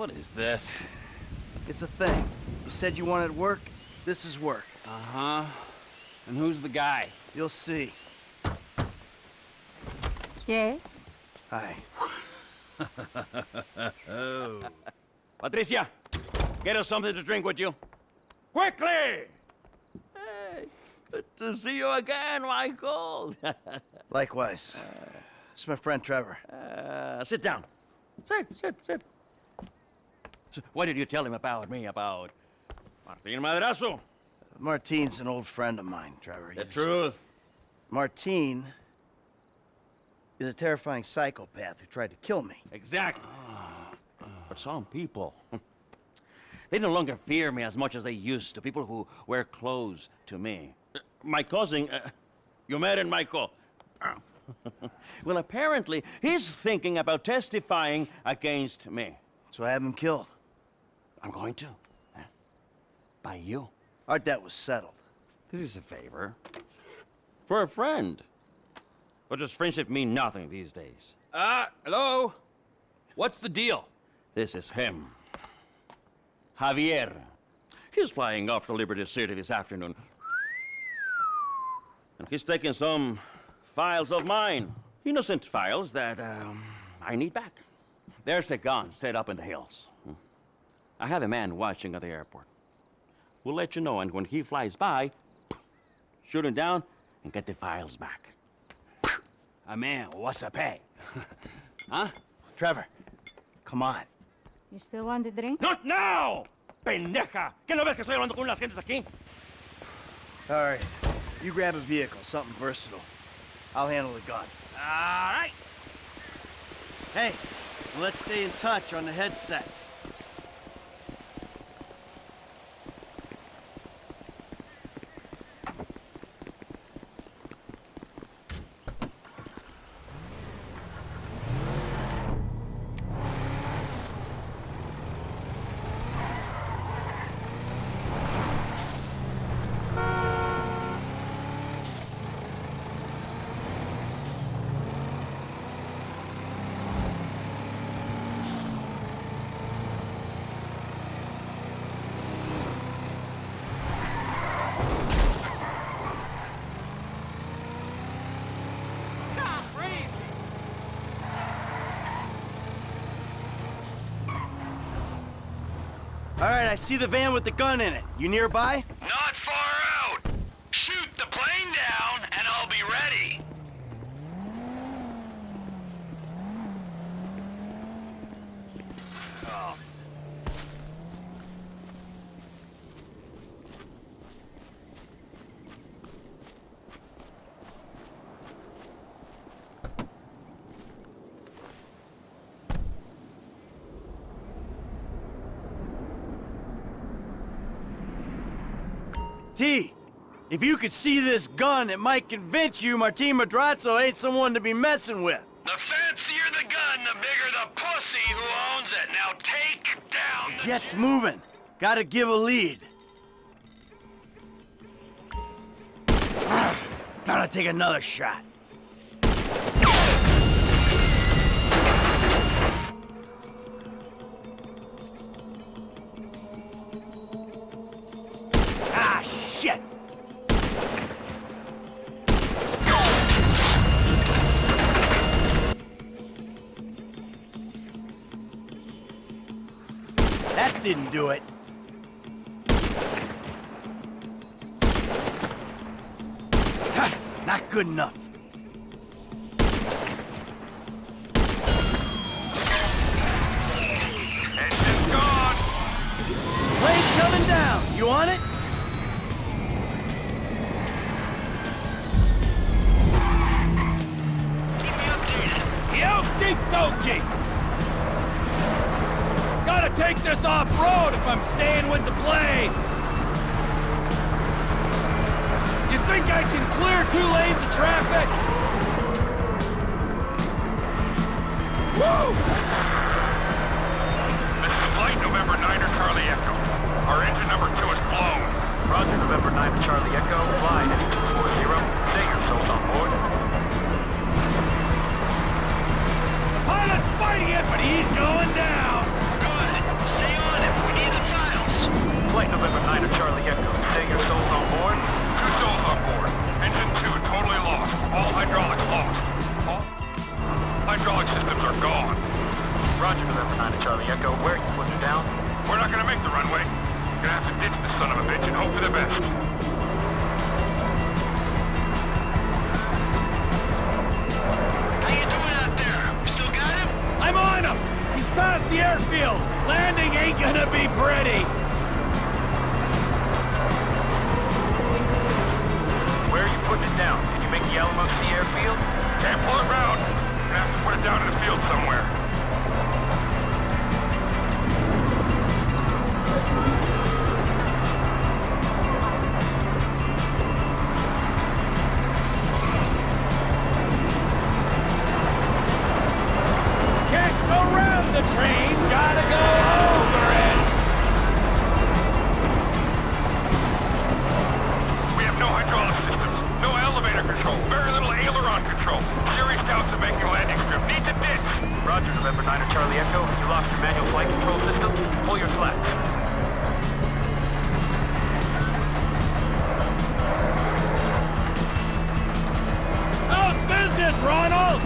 What is this? It's a thing. You said you wanted work. This is work. Uh-huh. And who's the guy? You'll see. Yes? Hi. Oh. Patricia, get us something to drink, would you? Quickly! Hey, good to see you again, Michael. Likewise. It's my friend Trevor. Sit down. Sit. So what did you tell him about me, about Martin Madrazo? Martine's an old friend of mine, Trevor. The truth. Martine is a terrifying psychopath who tried to kill me. Exactly. But some people, they no longer fear me as much as they used to. People who wear clothes to me. My cousin, you met him, Michael. Well, apparently, he's thinking about testifying against me. So I have him killed. I'm going to. By you. Our debt was settled. This is a favor. For a friend. But does friendship mean nothing these days? Hello? What's the deal? This is him. Javier. He's flying off to Liberty City this afternoon. And he's taking some files of mine. Innocent files that, I need back. There's a gun set up in the hills. I have a man watching at the airport. We'll let you know, and when he flies by, shoot him down and get the files back. A man, what's a pay? Huh? Trevor, come on. You still want the drink? Not now! Pendeja! ¿Qué no ves que estoy hablando con las gentes aquí? All right. You grab a vehicle, something versatile. I'll handle the gun. All right. Hey, let's stay in touch on the headsets. All right, I see the van with the gun in it. You nearby? Not far out. Shoot the plane down, and I'll be ready. Oh. T, if you could see this gun, it might convince you Martin Madrazo ain't someone to be messing with. The fancier the gun, the bigger the pussy who owns it. Now take down the Jet's moving. Gotta give a lead. Gotta take another shot. Ah, shit! That didn't do it. Ha! Not good enough. Engine's gone. Plane's coming down. You on it? Keep me updated. Okie dokie! Gotta take this off-road if I'm staying with the play! You think I can clear 2 lanes of traffic? Woo! This is Flight November 9er Charlie Echo. Our engine number 2 is blown. Roger, November 9 Charlie Echo, flying at 240. Say yourself on board. The pilot's fighting it, but he's going down! Good. airfield! Landing ain't gonna be pretty! Where are you putting it down? Can you make the Alamo Sea airfield? Can't pull it round. Gonna have to put it down in the field somewhere. Can't go round the train, gotta go over it! We have no hydraulic systems, no elevator control, very little aileron control. Serious doubts of making a landing strip. Need to ditch. Roger, November 9 and Charlie Echo. You lost your manual flight control system. Pull your slats. How's business, Ronald?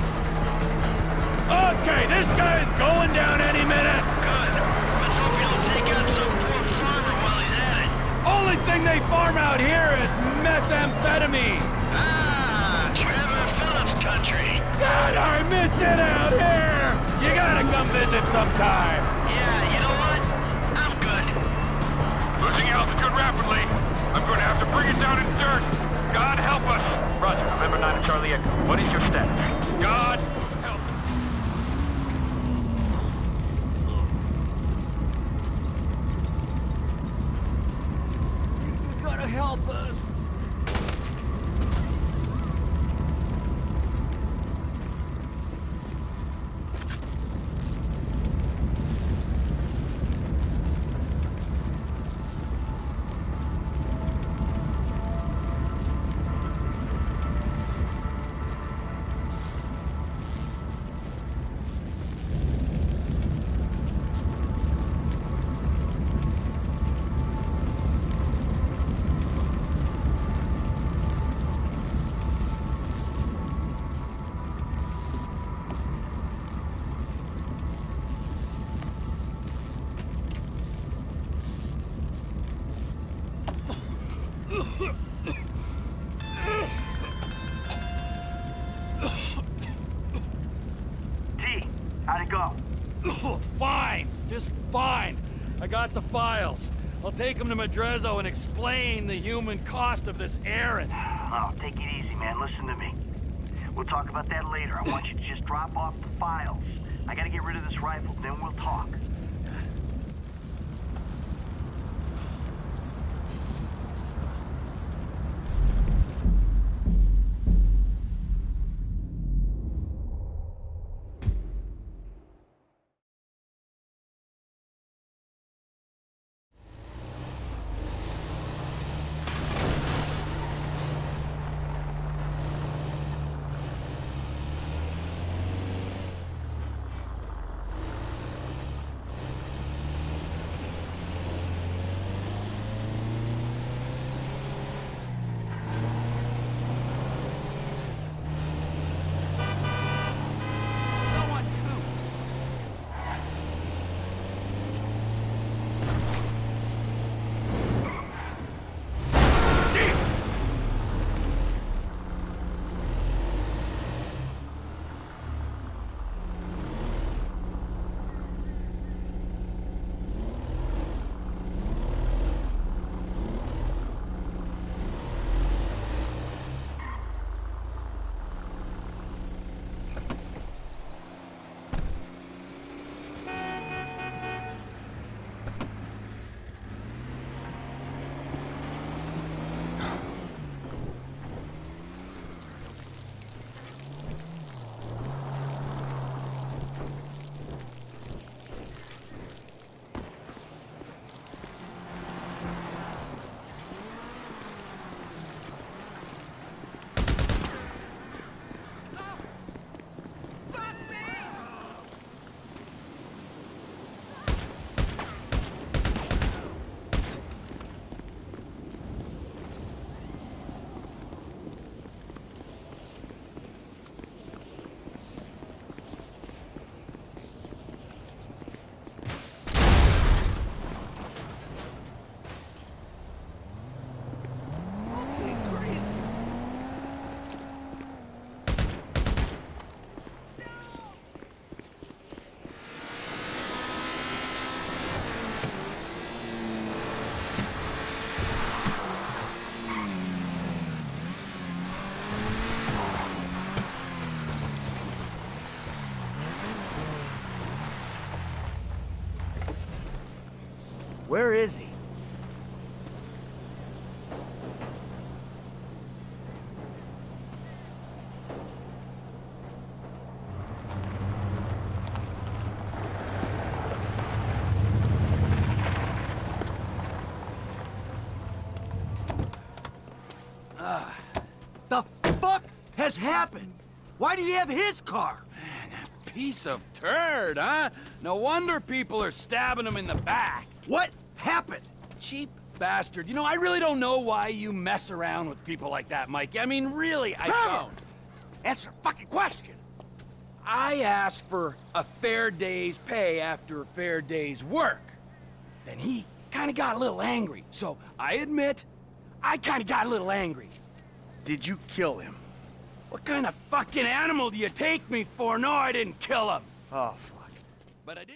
Okay, this guy's going down any minute. Good. Let's hope you don't take out some poor farmer while he's at it. Only thing they farm out here is methamphetamine. Ah, Trevor Phillips country. God, I miss it out here. You gotta come visit sometime. Yeah, you know what? I'm good. Losing altitude rapidly. I'm going to have to bring it down in dirt. God help us. Roger, November 9 and Charlie Echo. What is your status? God help. You gotta help us. How'd it go? Fine, just fine. I got the files. I'll take them to Madrezzo and explain the human cost of this errand. Oh, take it easy, man. Listen to me. We'll talk about that later. I want you to just drop off the files. I gotta get rid of this rifle, then we'll talk. Where is he? The fuck has happened? Why did he have his car? Man, that piece of turd, huh? No wonder people are stabbing him in the back. What happened? Cheap bastard. You know, I really don't know why you mess around with people like that, Mike. I mean, really, I don't. Answer a fucking question. I asked for a fair day's pay after a fair day's work. Then he kind of got a little angry. So I admit, I kind of got a little angry. Did you kill him? What kind of fucking animal do you take me for? No, I didn't kill him. Oh, fuck. But I did.